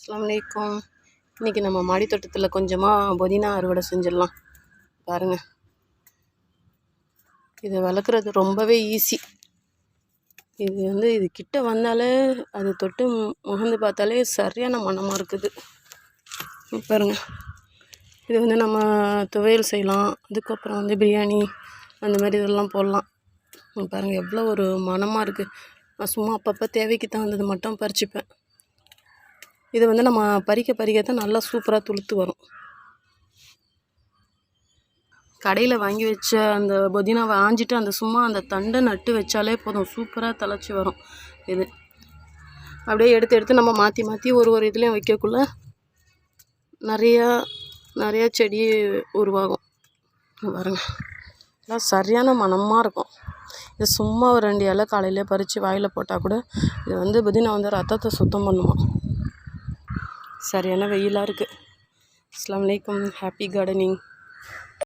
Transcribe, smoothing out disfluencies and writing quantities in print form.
அஸ்ஸலாமு அலைக்கும். இன்றைக்கி நம்ம மாடி தோட்டத்தில் கொஞ்சமாக புதினா அறுவடை செஞ்சிடலாம். பாருங்கள், இதை வளர்க்குறது ரொம்பவே ஈஸி. இது கிட்ட வந்தாலே அது தொட்டு முகந்து பார்த்தாலே சரியான மணமாக இருக்குது. பாருங்கள், இது நம்ம துவையல் செய்யலாம், அதுக்கப்புறம் பிரியாணி அந்த மாதிரி இதெல்லாம் போடலாம். பாருங்கள் எவ்வளோ ஒரு மணமாக இருக்குது. நான் சும்மா அப்பப்போ தேவைக்கு தகுந்தது மட்டும் பறிச்சுப்பேன். இது நம்ம பறிக்கத்தான் நல்லா சூப்பராக துளுத்து வரும். கடையில் வாங்கி வச்ச அந்த புதினாவை ஆஞ்சிட்டு அந்த தண்டை நட்டு வச்சாலே போதும், சூப்பராக தழைச்சி வரும். இது அப்படியே எடுத்து நம்ம மாற்றி ஒரு இதுலேயும் வைக்கக்குள்ள நிறையா செடி உருவாகும். பாருங்க, எல்லாம் சரியான மணமாக இருக்கும். இது சும்மா ஒரு 2 இலை காலையிலே பறித்து வாயில் போட்டால் கூட இது புதினா ரத்தத்தை சுத்தம் பண்ணுமா. சரியான வெயிலாக இருக்குது. அஸ்ஸலாமு அலைக்கும். Happy gardening.